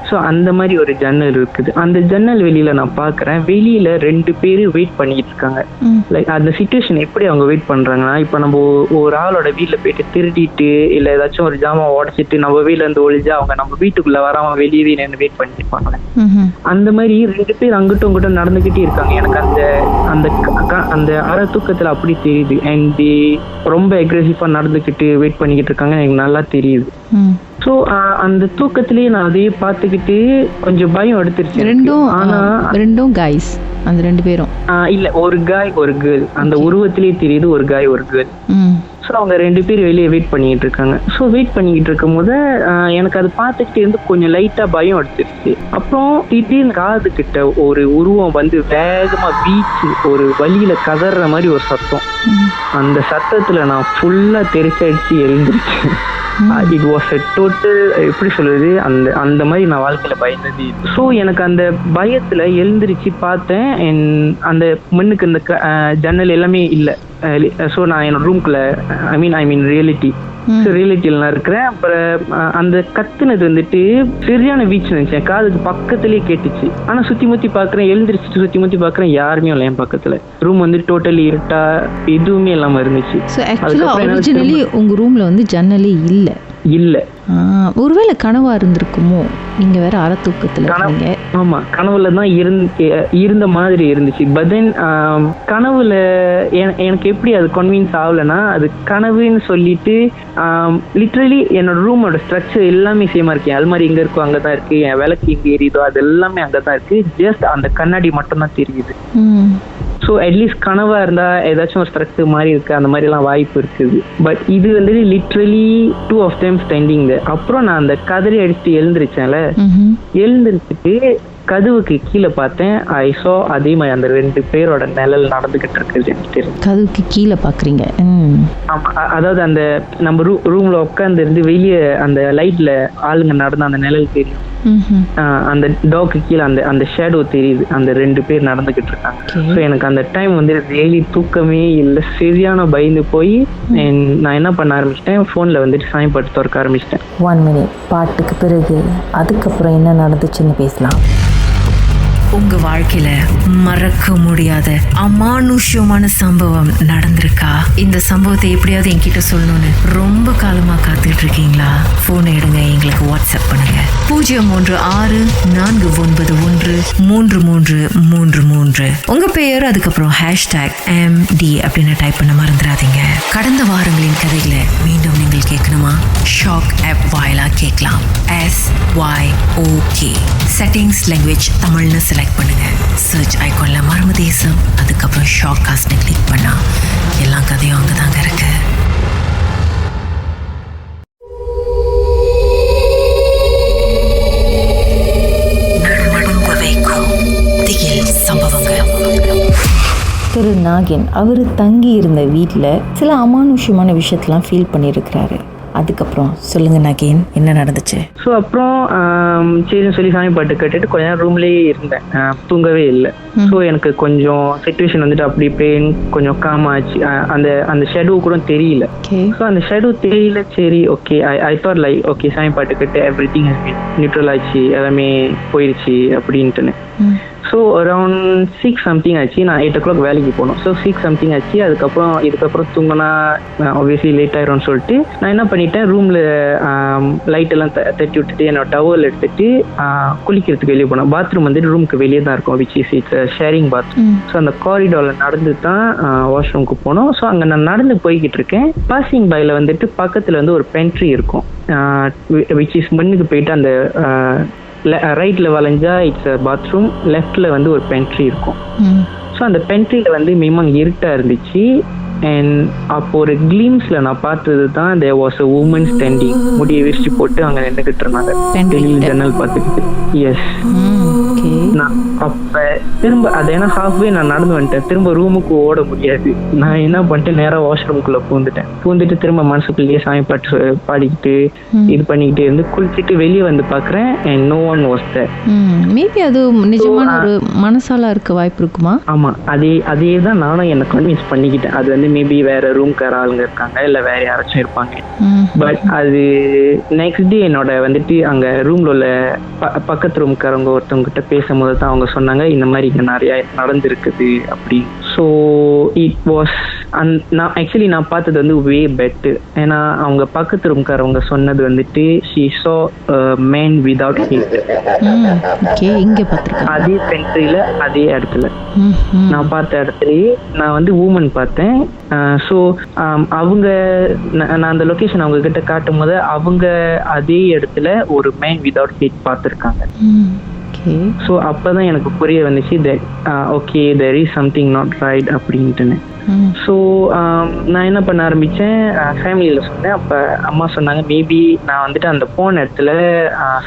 S4: ஸோ அந்த மாதிரி ஒரு ஜன்னல் இருக்குது. அந்த ஜன்னல் வெளியில நான் பாக்குறேன், வெளியில 2 பேரு வெயிட் பண்ணிட்டு இருக்காங்க. லைக் அந்த சிச்சுவேஷன் எப்படி அவங்க வெயிட் பண்றாங்கன்னா, இப்ப நம்ம ஒரு ஆளோட வீட்டுல போயிட்டு திருடிட்டு இல்ல ஏதாச்சும் ஒரு ஜாமான் உடைச்சிட்டு நம்ம வீட்டுல இருந்து ஒழிஞ்சா அவங்க நம்ம வீட்டுக்குள்ள வராம வெளியே நின்று வெயிட் பண்ணிட்டு இருப்பாங்க. அந்த மாதிரி 2 பேர் அங்கிட்டும் இங்கிட்டும் நடந்துகிட்டே இருக்காங்க. எனக்கு அந்த அரை தூக்கத்துல அப்படி தெரியுது. அண்ட் ரொம்ப அக்ரெசிவா நடந்துகிட்டு வெயிட் பண்ணிக்கிட்டு இருக்காங்க, எனக்கு நல்லா தெரியுது. ஸோ அந்த தூக்கத்திலேயே நான் அதையே பார்த்துக்கிட்டு கொஞ்சம் பயம் எடுத்துருச்சு.
S1: ரெண்டும் கைஸ் அந்த 2 பேரும்
S4: இல்ல ஒரு காய் ஒரு கேர்ள். அந்த உருவத்திலேயே தெரியுது ஒரு காய் ஒரு கேர்ள். ஸோ அவங்க 2 பேர் வெளியே வெயிட் பண்ணிக்கிட்டு இருக்காங்க. ஸோ வெயிட் பண்ணிக்கிட்டு இருக்கும் போது எனக்கு அது பார்த்துக்கிட்டு இருந்து கொஞ்சம் லைட்டா பயம் எடுத்துருச்சு. அப்புறம் திடீர்னு காது கிட்ட ஒரு உருவம் வந்து வேகமா பீச்சு ஒரு வழியில கதற மாதிரி ஒரு சத்தம். அந்த சத்தத்துல நான் ஃபுல்லா தெரிச்சடிச்சு எழுந்துருச்சு. இட் வாஸ் எ டோட்டல் எப்படி சொல்றது, அந்த மாதிரி நான் வாழ்க்கையில பயந்தது. ஸோ எனக்கு அந்த பயத்துல எழுந்திருச்சு பார்த்தேன். அந்த மண்ணுக்கு இந்த ஜன்னல் எல்லாமே இல்லை. ஸோ நான் என்னோட ரூம்குள்ள ஐ மீன் ரியாலிட்டி ரியாலிட்டியில நான் இருக்கிறேன். அப்புறம் அந்த கத்துனது வந்துட்டு சரியான வீச்சு நினைச்சேன், காதுக்கு பக்கத்துலயே கேட்டுச்சு. ஆனா சுத்தி முத்தி பாக்குறேன், எழுந்திரிச்சிட்டு சுத்தி முத்தி பாக்குறேன், யாருமே இல்லை என் பக்கத்துல. ரூம் வந்து டோட்டலி இருட்டா எதுவுமே இல்லாம இருந்துச்சு.
S1: ஒரிஜினலி உங்க ரூம்ல வந்து ஜன்னலே இல்ல. ஒருவேளை கனவா இருந்திருக்குமோ, நீங்க வேற அரை தூக்கத்துல இருக்கீங்க.
S4: ஆமா, கனவுல தான் இருந்த மாதிரி இருந்துச்சு. பட் தென் கனவுல எனக்கு எப்படி அது கன்வின்ஸ் ஆகலன்னா, அது கனவுன்னு சொல்லிட்டு லிட்ரலி என்னோட ரூமோட ஸ்ட்ரக்சர் எல்லாமே சேமா இருக்கு. அல்மாரி எங்க இருக்கோ அங்கதான் இருக்கு, என் விளக்கு எங்க எரியுதோ அது எல்லாமே அங்கதான் இருக்கு. ஜஸ்ட் அந்த கண்ணாடி மட்டும் தான் தெரியுது. ஸோ அட்லீஸ்ட் கனவா இருந்தா ஏதாச்சும் ஒரு ஸ்ட்ரக்சர் மாதிரி இருக்கு, அந்த மாதிரி எல்லாம் வாய்ப்பு இருக்குது. பட் இது வந்து லிட்ரலி 2 of them ஸ்டாண்டிங். அப்புறம் நான் அந்த கதறி அடிச்சுட்டு எழுந்திருச்சேன்ல, எழுந்திருச்சுட்டு கதவுக்கு கீழே பார்த்தேன். ஐ சா அதே மாதிரி அந்த 2 பேரோட நிழல் நடந்துகிட்டு இருக்குது.
S1: கதவுக்கு கீழே பாக்குறீங்க?
S4: ஆமா, அதாவது அந்த நம்ம ரூம்ல உட்கார்ந்து இருந்து வெளியே அந்த லைட்ல ஆளுங்க நடந்த அந்த நிழல் தெரியும். அந்த டாக்கு கீழே அந்த ஷேடோ தெரியுது. அந்த 2 பேர் நடந்துகிட்டு இருக்காங்க. ஸோ எனக்கு அந்த டைம் வந்து டெய்லி தூக்கமே இல்லை, சரியான பயந்து போய் நான் என்ன பண்ண ஆரம்பிச்சிட்டேன், ஃபோன்ல வந்துட்டு சாமி பாட்டு திறக்க ஆரம்பிச்சிட்டேன்.
S3: 1 minute பாட்டுக்கு பிறகு அதுக்கப்புறம் என்ன நடந்துச்சுன்னு பேசலாம். உங்க வாழ்க்கையில மறக்க முடியாத அமானுஷ்யமான சம்பவம் நடந்திருக்கா? இந்த சம்பவத்தை எப்படியாவது என்கிட்ட சொல்லணும்னு ரொம்ப காலமா காத்துட்டு இருக்கீங்களா? போன் எடுங்க, எங்களுக்கு வாட்ஸ்அப் பண்ணுங்க. 0364913333. உங்க பெயர் அதுக்கப்புறம் #MD அப்படின்னு டைப் பண்ண மறந்துடாதீங்க. கடந்த வாரங்களின் கதைகளை மீண்டும் நீங்கள் கேட்கணுமா? ஷாக் ஆப் வாயிலா கேட்கலாம். SYOK செட்டிங்ஸ் லாங்குவேஜ் தமிழ்னு செலக்ட் பண்ணுங்க. சர்ச் ஐகான்ல மர்ம தேசம், அதுக்கப்புறம் ஷாக் காஸ்ட்னு கிளிக் பண்ணா எல்லா கதையும் அங்கதாங்க இருக்கு. நடுநடுங்க வைக்கும் நாகேன் அவர் தங்கி இருந்த வீட்டில் சில அமானுஷ்யமான விஷயத்தெல்லாம் ஃபீல் பண்ணியிருக்கிறாரு. அதுக்கப்புறம் சொல்லுங்க நாகேன், என்ன நடந்துச்சு?
S4: ஸோ அப்புறம் சரின்னு சொல்லி சாமி பாட்டு கேட்டுட்டு கொஞ்ச நேரம் ரூம்லேயே இருந்தேன், தூங்கவே இல்லை. ஸோ எனக்கு கொஞ்சம் சிச்சுவேஷன் வந்துட்டு அப்படி இப்படின்னு கொஞ்சம் காமாச்சு. அந்த ஷெடோ கூட தெரியல. ஸோ அந்த ஷெடோ தெரியல. சரி okay, I thought like okay சாமி பாட்டு கேட்டு எவ்ரிதிங் நியூட்ரல் ஆச்சு, எல்லாமே போயிடுச்சு அப்படின்ட்டுன்னு. ஸோ அரௌண்ட் 6 சம்திங் ஆச்சு. நான் 8 o'clock வேலைக்கு போனோம். ஸோ 6 சம்திங் ஆச்சு. இதுக்கப்புறம் தூங்கினா ஆப்வியஸ்லி லேட் ஆயிடும்னு சொல்லிட்டு நான் என்ன பண்ணிட்டேன், ரூமில் லைட் எல்லாம் தட்டி விட்டுட்டு என்னோட டவல் எடுத்துட்டு குளிக்கிறதுக்கு வெளியே போனேன். பாத்ரூம் வந்துட்டு ரூமுக்கு வெளியே தான் இருக்கும், which is it's sharing bathroom. So அந்த காரிடாரில் நடந்து தான் வாஷ்ரூமுக்கு போனோம். ஸோ அங்கே நான் நடந்து போய்கிட்டு இருக்கேன். பாசிங் பைல வந்துட்டு பக்கத்தில் வந்து ஒரு பென்ட்ரி இருக்கும், விச் இஸ் மண்ணுக்கு போயிட்டு அந்த ரைட்ல வளைஞ்சா இட்ஸ் பாத்ரூம், லெஃப்ட்ல வந்து ஒரு பென்ட்ரி இருக்கும். ஸோ அந்த பென்ட்ரியில வந்து மினிமம் இருட்டா இருந்துச்சு. அண்ட் அப்போ ஒரு கிளீம்ஸ்ல நான் பார்த்தது தான் there was a woman standing, முடியை விரிச்சு போட்டு அங்க நின்றுகிட்டு இருந்தாங்க வெளியில் ஜன்னல் பார்த்துக்கிட்டு. எஸ், நான் அப்ப திரும்ப அது ஏன்னா ஹாஃப்வே நான் நடந்து வந்துட்டேன், திரும்ப ரூமுக்கு ஓட முடியாது. நான் என்ன பண்ணிட்டேன், நேரா வாஷ்ரூமுக்குள்ள பூந்துட்டு திரும்ப மனசுக்குள்ளேயே சாமி பாட்டு பாடிக்கிட்டு இது பண்ணிக்கிட்டு இருந்து குளிச்சுட்டு வெளியே வந்து பாக்குறேன் and no one was there.
S1: Maybe அது நிஜமான ஒரு மனசாலா இருக்க வாய்ப்பு இருக்குமா?
S4: ஆமா, அதே தான் நானும் எனக்கு கன்வின்ஸ் பண்ணிக்கிட்டேன். அது வந்து மேபி வேற ரூம்கார ஆளுங்க இருக்காங்க, இல்ல வேற யாராச்சும் இருப்பாங்க. பட் அது நெக்ஸ்ட் டே என்னோட வந்துட்டு அங்க ரூம்ல உள்ள பக்கத்து ரூம்காரவங்க ஒருத்தவங்க கிட்ட பேசும்போது தான் அவங்க சொன்னாங்க இந்த மாதிரி இங்க நிறைய நடந்திருக்குது அப்படி. ஸோ இட் வாஸ் நான் பார்த்தது வந்து வே பெட்டர். ஏன்னா அவங்க பக்கத்து ரூம்காரவங்க சொன்னது வந்துட்டு she saw a man without head. அதே பென்ட்ரியில அதே இடத்துல நான் பார்த்த இடத்துலயே நான் வந்து ஊமன் பார்த்தேன். ஸோ அவங்க நான் அந்த லொகேஷன் அவங்க கிட்ட காட்டும் போது அவங்க அதே இடத்துல ஒரு மேன் வித்வுட் ஹெட் பார்த்துருக்காங்க. ஸோ அப்பதான் எனக்கு புரிய வந்துச்சு okay there is something not right அப்படின்ட்டுன்னு. ஸோ நான் என்ன பண்ண ஆரம்பித்தேன், ஃபேமிலியில் சொன்னேன். அப்போ அம்மா சொன்னாங்க மேபி நான் வந்துட்டு அந்த போன இடத்துல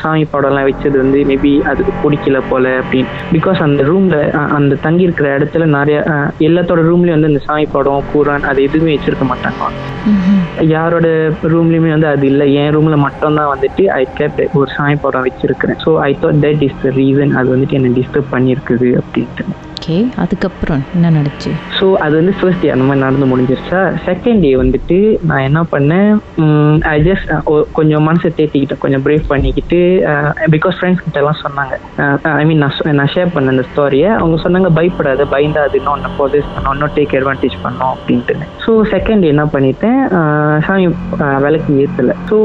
S4: சாமி படம்லாம் வச்சது வந்து மேபி அதுக்கு பிடிக்கல போல அப்படின்னு. பிகாஸ் அந்த ரூமில் அந்த தங்கியிருக்கிற இடத்துல நிறைய எல்லாத்தோட ரூம்லேயும் வந்து அந்த சாமி படம் குரான் அது எதுவுமே வச்சுருக்க மாட்டாங்க. யாரோட ரூம்லேயுமே வந்து அது இல்லை. என் ரூமில் மட்டும்தான் வந்துட்டு ஐ கேப்ட் ஒரு சாமி படம் வச்சுருக்கிறேன். So I thought that is the reason அது வந்துட்டு என்னை டிஸ்டர்ப் பண்ணியிருக்குது அப்படின்ட்டு.
S1: அதுக்கப்புறம் என்ன நடந்துச்சு?
S4: ஸோ அது வந்து ஃபர்ஸ்ட் டே அந்த மாதிரி நடந்து முடிஞ்சிருச்சா. செகண்ட் டே வந்துட்டு நான் என்ன பண்ணேன், ஐ ஜஸ்ட் கொஞ்சம் மனசை தேத்திக்கிட்டேன், கொஞ்சம் பிரேவ் பண்ணிக்கிட்டு. பிகாஸ் ஃப்ரெண்ட்ஸ் கிட்ட எல்லாம் சொன்னாங்க, ஐ மீன் நான் ஷேர் பண்ண அந்த ஸ்டோரியை. அவங்க சொன்னாங்க பயப்படாத, பயந்தா அது இன்னும் பொசஸ் பண்ணோம், இன்னும் டேக் அட்வான்டேஜ் பண்ணோம் அப்படின்ட்டு. ஸோ செகண்ட் டே என்ன பண்ணிட்டேன், சாமி விளக்கு ஏற்றலை. ஸோ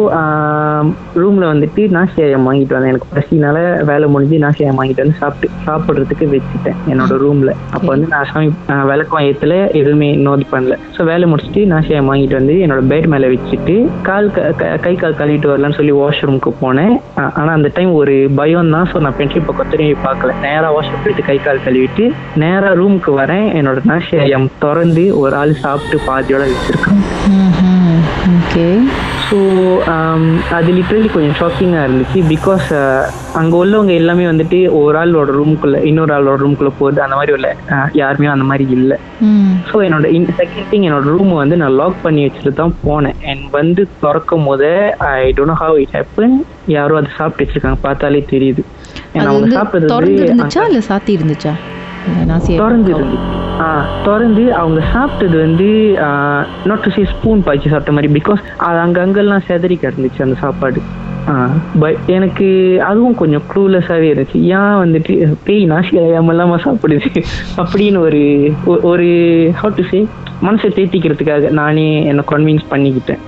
S4: ரூமில் வந்துட்டு நாசியாயம் வாங்கிட்டு வந்தேன். எனக்கு பசினால வேலை முடிஞ்சு நாசியாயம் வாங்கிட்டு வந்து சாப்பிட்றதுக்கு வச்சுட்டேன் என்னோட ரூம்ல. அப்போ வந்து நான் சாமி விளக்கம் ஏற்றல, எதுவுமே நோட் பண்ணல. ஸோ வேலை முடிச்சுட்டு நாசியாயம் வாங்கிட்டு வந்து என்னோட பெட் மேலே வச்சுட்டு கை கால் கழுவிட்டு வரலான்னு சொல்லி வாஷ்ரூமுக்கு போனேன். ஆனால் அந்த டைம் ஒரு பயம் தான். ஸோ நான் பென்ட்ரி பக்கம் திரும்பி பார்க்கல, நேராக வாஷ்ரூம் போயிட்டு கை கால் கழுவிட்டு நேராக ரூமுக்கு வரேன். என்னோட நாசியாயம் திறந்து ஒரு ஆள் சாப்பிட்டு பாதியோட வச்சிருக்காங்க. ஸோ அது லிட்ரலி கொஞ்சம் ஷாக்கிங்காக இருந்துச்சு. பிகாஸ் அங்கே உள்ளவங்க எல்லாமே வந்துட்டு ஒரு ஆளோட ரூமுக்குள்ள இன்னொரு ஆளோட ரூமுக்குள்ள போகுது, அந்த மாதிரி உள்ள யாருமே அந்த மாதிரி இல்லை. ஸோ என்னோட செகண்ட் திங், என்னோட ரூம் வந்து நான் லாக் பண்ணி வச்சுட்டு தான் போனேன். அண்ட் வந்து திறக்கும் போது I don't know how it happen, யாரும் அதை சாப்பிட்டு வச்சிருக்காங்க, பார்த்தாலே தெரியுது. அவங்க சாப்பிட்டது
S1: சாத்தி இருந்துச்சா?
S4: திறந்து அவங்க சாப்பிட்டது வந்து நாட் டு சே ஸ்பூன் பாய்ச்சி சாப்பிட்ட மாதிரி. பிகாஸ் அது அங்கெல்லாம் செதறி கிடந்துச்சு அந்த சாப்பாடு. பட் எனக்கு அதுவும் கொஞ்சம் க்ளூலெஸ்ஸாகவே இருந்துச்சு. ஏன் வந்துட்டு பேய் நாசியாம சாப்பிடுது அப்படின்னு ஒரு ஹவ் டு சே மனசை தேத்திக்கிறதுக்காக நானே என்னை கன்வின்ஸ் பண்ணிக்கிட்டேன்.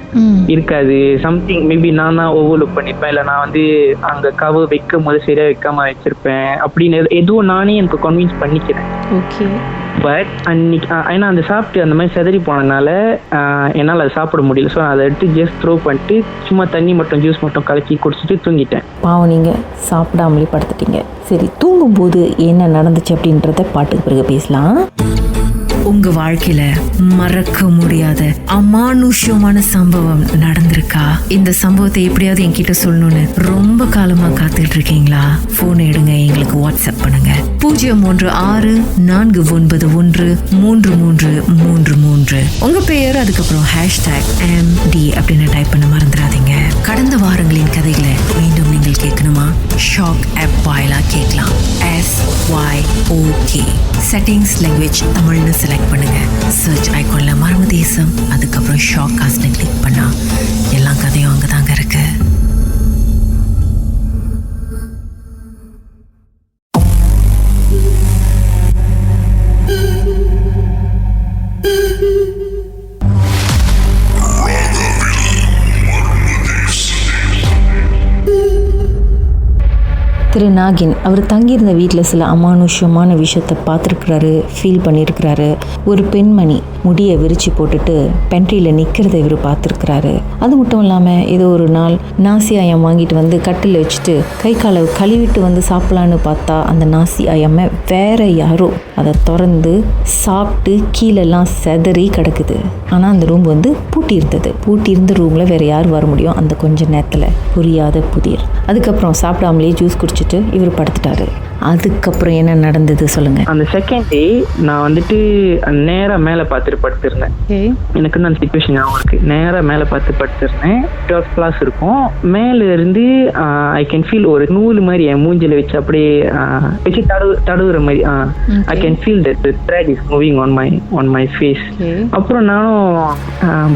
S4: இருக்காது, சம்திங் மேபி நான் தான் ஓவர்லுக் பண்ணிருப்பேன், இல்லை நான் வந்து அங்கே கவர் வைக்கும் போது சரியா வைக்காம வச்சிருப்பேன் அப்படின்னு எதுவும் நானே எனக்கு கன்வின்ஸ் பண்ணிக்கிறேன். பட் அன்னைக்கு ஏன்னா அந்த சாப்பிட்டு அந்த மாதிரி செதறி போனதுனால என்னால் அதை சாப்பிட முடியல. ஸோ அதை எடுத்து ஜஸ்ட் த்ரோ பண்ணிட்டு சும்மா தண்ணி மட்டும் ஜூஸ் மட்டும் கலக்கி குடிச்சிட்டு தூங்கிட்டேன்.
S3: பாவம், நீங்கள் சாப்பிடாமலே படுத்துட்டீங்க. சரி, தூங்கும்போது என்ன நடந்துச்சு அப்படின்றத பாட்டுக்கு பிறகு பேசலாம். உங்க உங்க வாழ்க்கையில மறக்க முடியாத அமானுஷ்யமான சம்பவம் நடந்திருக்கா? இந்த சம்பவத்தை எப்படியாவது என்கிட்ட சொல்லணும்னு ரொம்ப காலமா காத்துட்டு இருக்கீங்களா? போன் எடுங்க, எங்களுக்கு வாட்ஸ்அப் பண்ணுங்க. 016-491-3333. உங்க பெயர், அதுக்கப்புறம் #MD அப்படின்னு டைப் பண்ண மறந்துடாதீங்க. கடந்த வாரங்களின் கதைகளை மீண்டும் நீங்கள் கேட்கணுமா? ஷாக் ஆப் வாயிலா கேட்கலாம். SYOK செட்டிங்ஸ் லாங்குவேஜ் தமிழ்னு செலக்ட் பண்ணுங்க. சர்ச் ஐகான்ல மர்ம தேசம், அதுக்கப்புறம் ஷாக் காஸ்ட்னு கிளிக் பண்ணா எல்லா கதையும் அங்கதாங்க இருக்கு.
S1: திரு நாகின் அவர் தங்கியிருந்த வீட்டில் சில அமானுஷ்யமான விஷயத்தை பார்த்துருக்கிறாரு, ஃபீல் பண்ணியிருக்கிறாரு. ஒரு பெண்மணி முடியை விரிச்சு போட்டுட்டு பென்ட்ரியில் நிற்கிறத இவர் பார்த்துருக்கிறாரு. அது மட்டும் இல்லாமல் ஏதோ ஒரு நாள் நாசி ஆயம் வாங்கிட்டு வந்து கட்டில் வச்சுட்டு கை காலை கழுவிட்டு வந்து சாப்பிடலான்னு பார்த்தா அந்த நாசி ஆயமை வேற யாரோ அதை திறந்து சாப்பிட்டு கீழெல்லாம் செதறி கிடக்குது. ஆனால் அந்த ரூம் வந்து பூட்டி இருந்த ரூமில் வேற யார் வர முடியும் அந்த கொஞ்ச நேரத்தில்? புரியாத புதிர். அதுக்கப்புறம் சாப்பிடாமலே ஜூஸ் குடிச்சிட்டு இவர் படுத்துட்டாரு. அதுக்கப்புறம் என்ன நடந்தது சொல்லுங்க.
S4: அந்த செகண்ட் டே நான் வந்துட்டு நேரா மேல பார்த்துட்டு படுத்திருந்தேன். எனக்கு அந்த சிச்சுவேஷன் ஞாபகம் இருக்கு. நேரா மேல பார்த்து படுத்திருந்தேன். 12 கிளாஸ் இருக்கும். மேல இருந்து ஐ கேன் ஃபீல் ஒரு நூல் மாதிரி என் மூஞ்சில வச்சு அப்படியே வச்சு தடுவுற மாதிரி. I can feel that the thread is moving on my face. அப்புறம் நானும்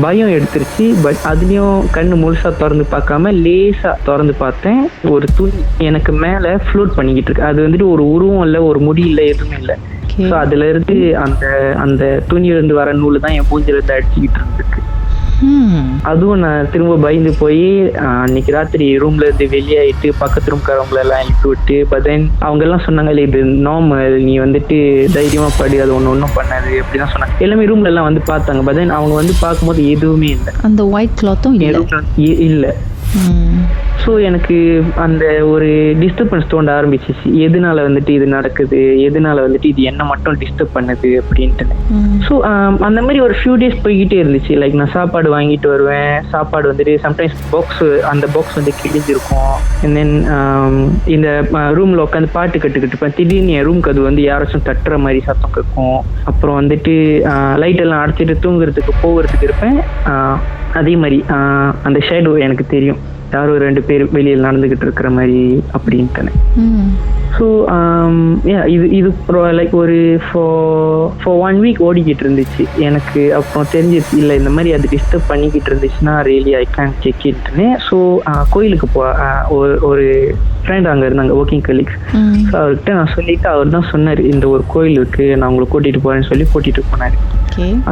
S4: பயம் எடுத்துருச்சு. பட் அதுலயும் கண்ணு முழுசா திறந்து பார்க்காம லேசா திறந்து பார்த்தேன். ஒரு துணி எனக்கு மேல ஃப்ளோட் பண்ணிக்கிட்டு இருக்கு. அது வந்துட்டு ஒரு உருவம் இல்லை, ஒரு முடி இல்லை, எதுவுமே இல்லை. ஸோ அதுல இருந்து அந்த துணியில இருந்து வர நூல் தான் என் மூஞ்சில இருந்து அடிச்சுக்கிட்டு இருந்துருக்கு. அதுவும் நான் திரும்ப பயந்து போய் அன்னைக்கு ராத்திரி ரூம்ல இருந்து வெளியாயிட்டு பக்கத்து ரூம்காரவங்களை எல்லாம் எழுப்பி விட்டு, பட் தென் அவங்க எல்லாம் சொன்னாங்க இது நார்மல், நீ வந்துட்டு தைரியமா படி, அது ஒன்றும் பண்ணாது அப்படிதான் சொன்னாங்க. எல்லாமே ரூம்ல எல்லாம் வந்து பார்த்தாங்க. பட் தென் அவங்க வந்து பார்க்கும்போது எதுவுமே இல்லை.
S1: அந்த ஒயிட் கிளாத்தும்
S4: இல்லை. ஸோ எனக்கு அந்த ஒரு டிஸ்டர்பன்ஸ் தோண்ட ஆரம்பிச்சிச்சு. எதனால வந்துட்டு இது நடக்குது, எதனால வந்துட்டு இது என்ன மட்டும் டிஸ்டர்ப் பண்ணுது அப்படின்ட்டு. ஸோ அந்த மாதிரி ஒரு ஃபியூ டேஸ் போய்கிட்டே இருந்துச்சு. லைக் நான் சாப்பாடு வாங்கிட்டு வருவேன். சாப்பாடு வந்துட்டு சம்டைம்ஸ் அந்த பாக்ஸ் வந்து கிழிஞ்சிருக்கும். அண்ட் தென் இந்த ரூம்ல உட்காந்து பாட்டு கட்டுக்கிட்டு இருப்பேன். திடீர்னு என் ரூம்க்கு அது வந்து யாராச்சும் தட்டுற மாதிரி சத்தம் கேட்கும். அப்புறம் வந்துட்டு லைட் எல்லாம் அடைச்சிட்டு தூங்குறதுக்கு போகிறதுக்கு இருப்பேன். அதே மாதிரி அந்த ஷேடோ எனக்கு தெரியும், யாரோ 2 பேர் வெளியில் நடந்துகிட்டு இருக்கிற மாதிரி அப்படின்ட்டு. ஸோ இது லைக் ஒரு ஃபார் 1 வீக் ஓடிக்கிட்டு இருந்துச்சு எனக்கு. அப்புறம் தெரிஞ்சிச்சு இல்லை இந்த மாதிரி அது டிஸ்டர்ப் பண்ணிக்கிட்டு இருந்துச்சுன்னா ரியலி ஐ கேன் செக் இட்னு. ஸோ கோயிலுக்கு ஒரு ஃப்ரெண்ட் அங்கே இருந்தாங்க, ஒர்க்கிங் கலீக்ஸ். ஸோ அவர்கிட்ட நான் சொல்லிட்டு அவர் தான் சொன்னார், இந்த ஒரு கோயில் இருக்கு, நான் உங்களை கூட்டிட்டு போறேன்னு சொல்லி கூட்டிட்டு போனாரு.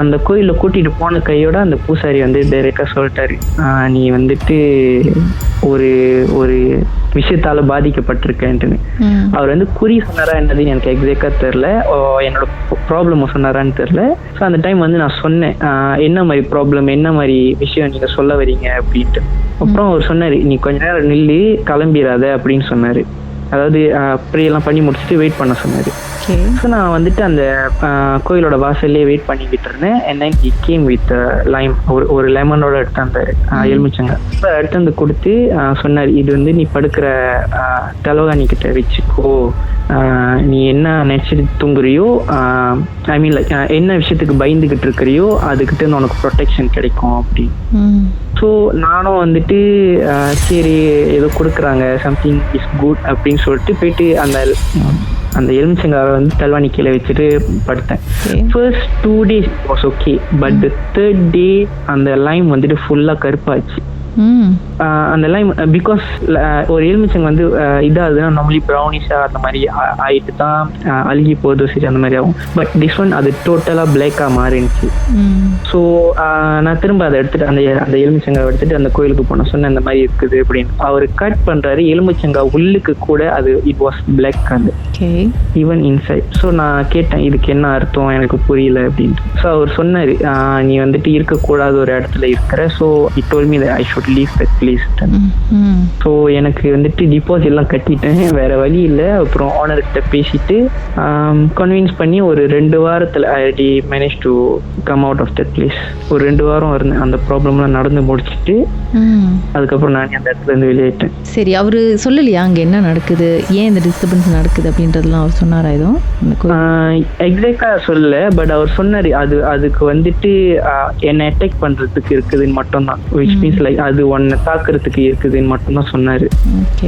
S4: அந்த கோயில கூட்டிட்டு போன கையோட அந்த பூசாரி வந்து டைரக்டா சொல்லிட்டாரு, நீ வந்துட்டு ஒரு ஒரு விஷயத்தால பாதிக்கப்பட்டிருக்கேன்ட்டுன்னு. அவர் வந்து குறி சொன்னாரா என்னதுன்னு எனக்கு எக்ஸாக்டா தெரியல, என்னோட ப்ராப்ளம் சொன்னாரான்னு தெரியல. ஸோ அந்த டைம் வந்து நான் சொன்னேன், என்ன மாதிரி ப்ராப்ளம், என்ன மாதிரி விஷயம் நீங்க சொல்ல வரீங்க அப்படின்ட்டு. அப்புறம் அவர் சொன்னாரு, நீ கொஞ்ச நேரம் நில்லு, கிளம்பிடாத அப்படின்னு சொன்னாரு. அதாவது ப்ரேயெல்லாம் பண்ணி முடிச்சுட்டு வெயிட் பண்ண சொன்னாரு. ஸோ நான் வந்துட்டு அந்த கோயிலோட வாசல்லே வெயிட் பண்ணிக்கிட்டு இருந்தேன். And then he came with Lime, ஒரு லெமனோட எடுத்து வந்தாரு, எலுமிச்சங்க. எடுத்து வந்து கொடுத்து சொன்னார், இது வந்து நீ படுக்கிற தலவாணி கிட்ட வச்சுக்கோ, நீ என்ன நினைச்சிட்டு தூங்குறியோ, ஐ மீன் லைக் என்ன விஷயத்துக்கு பயந்துகிட்டு இருக்கிறியோ அதுக்கிட்ட உனக்கு ப்ரொடெக்ஷன் கிடைக்கும் அப்படி. ஸோ நானும் வந்துட்டு சரி ஏதோ கொடுக்குறாங்க, சம்திங் இஸ் குட் அப்படின்னு சொல்லிட்டு போயிட்டு அந்த எலுமிச்சங்காவை வந்து தல்வாணி கீழே வச்சுட்டு படுத்தேன். First 2 days was okay. But the 3rd day அந்த லைம் வந்துட்டு ஃபுல்லாக கருப்பாச்சு. அந்த லைம் பிகாஸ் ஒரு எலுமிச்சங்க வந்து இதாகுதுன்னா நார்மலி ப்ரௌனிஷா அந்த மாதிரி ஆயிட்டு தான் அழுகி போகுது, சரி அந்த மாதிரி ஆகும். பட் திஸ் ஒன் அது டோட்டலா பிளாக்கா மாறிடுச்சு. ஸோ நான் திரும்ப அதை எடுத்துட்டு அந்த எலுமிச்சங்காவை எடுத்துட்டு அந்த கோயிலுக்கு போனேன், சொன்னேன் இந்த மாதிரி இருக்குது அப்படின்னு. அவர் கட் பண்றாரு, எலுமிச்சங்கா உள்ளுக்கு கூட அது இட் வாஸ் பிளாக் அது ஈவன் இன்சைட். ஸோ நான் கேட்டேன் இதுக்கு என்ன அர்த்தம், எனக்கு புரியல அப்படின்ட்டு. ஸோ அவர் சொன்னாரு, நீ வந்துட்டு இருக்கக்கூடாத ஒரு இடத்துல இருக்கிற. So it told me that I should should leave that place. So எனக்கு வந்துட்டு டிபாசிட் எல்லாம் கட்டிட்டேன், வேற வழி இல்லை. அப்புறம் ஓனர்கிட்ட பேசிட்டு கன்வின்ஸ் பண்ணி ஒரு 2 வாரத்தில் I manage to come out of that place. ஒரு 2 வாரம் இருந்தேன், அந்த ப்ராப்ளம்லாம் நடந்து முடிச்சுட்டு அதுக்கப்புறம் நான் அந்த இடத்துல இருந்து வெளியேட்டேன்.
S1: சரி, அவரு சொல்லலையா அங்கே என்ன நடக்குது, ஏன் இந்த டிஸ்டர்பன்ஸ் நடக்குது அப்படின்றதுலாம் அவர் சொன்னாரா எதுவும்?
S4: எக்ஸாக்டா சொல்லல, பட் அவர் சொன்னாரு அதுக்கு வந்துட்டு என்னை அட்டாக் பண்றதுக்கு இருக்குதுன்னு மட்டும் தான், விச் மீன்ஸ் லைக் அது ஒன்னை தாக்குறதுக்கு இருக்குதுன்னு மட்டும் தான் சொன்னாரு.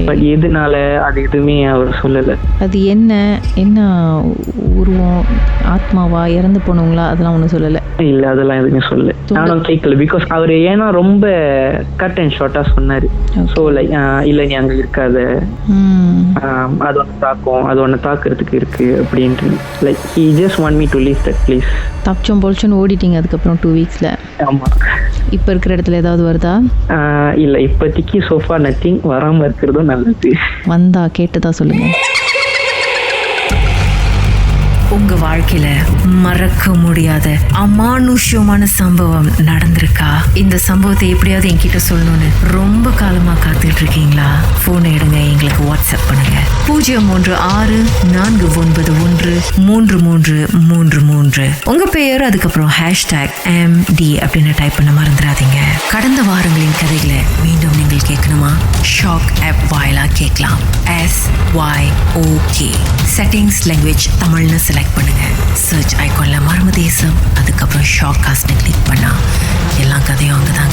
S4: பட் எதுனால அது எதுவுமே அவர் சொல்லல.
S1: அது என்ன உருவம், ஆத்மாவா, இறந்து போனவங்களா, அதெல்லாம் ஒன்றும் சொல்லல?
S4: இல்ல, அதெல்லாம் எதுவுமே சொல்லல, நானும் கேட்கல. பிகாஸ் அவர் ஏன்னா ரொம்ப கட் அண்ட் ஷார்ட்டா சொன்னாரு. ஸோ லைக் இல்ல நீ அங்க இருக்காத, அது ஒன்று தாக்கும், அது ஒன்று தாக்குறதுக்கு இருக்கு அப்படின்ட்டு. Like he just want me to leave that place.
S1: தப்பிச்சோம் பொழிச்சோன்னு ஓடிட்டீங்க அதுக்கப்புறம் 2 வீக்ஸ்ல?
S4: ஆமா.
S1: இப்போ இருக்கிற இடத்துல ஏதாவது வருதா?
S4: இல்ல, இப்போதைக்கு சோஃபா நத்திங். வராம இருக்கிறதும் நல்லது.
S1: வந்தா கேட்டதா சொல்லுங்க.
S3: உங்க வாழ்க்கையில மறக்க முடியாத அமானுஷ்யமான சம்பவம் நடந்திருக்கா? இந்த சம்பவத்தை எப்படியாவது என்கிட்ட சொல்லணும்னு ரொம்ப காலமா காத்துட்டு இருக்கீங்களா? போனை எடுங்க, எங்களுக்கு வாட்ஸ்அப் பண்ணுங்க. 0364913333. உங்க பெயர், அதுக்கப்புறம் #MD அப்படின்னு டைப் பண்ண மறந்துடாதீங்க. கடந்த வாரங்களின் கதைகளை மீண்டும் நீங்கள் கேட்கணுமா? ஷாக் ஆப் வாயிலா கேட்கலாம். SYOK செட்டிங்ஸ் லாங்குவேஜ் தமிழ்னு செலக்ட் பண்ணுங்க. சர்ச் ஐகான்ல மர்ம தேசம், அதுக்கப்புறம் ஷாக் காஸ்ட்னு கிளிக் பண்ணா எல்லா கதையும் அங்கதான்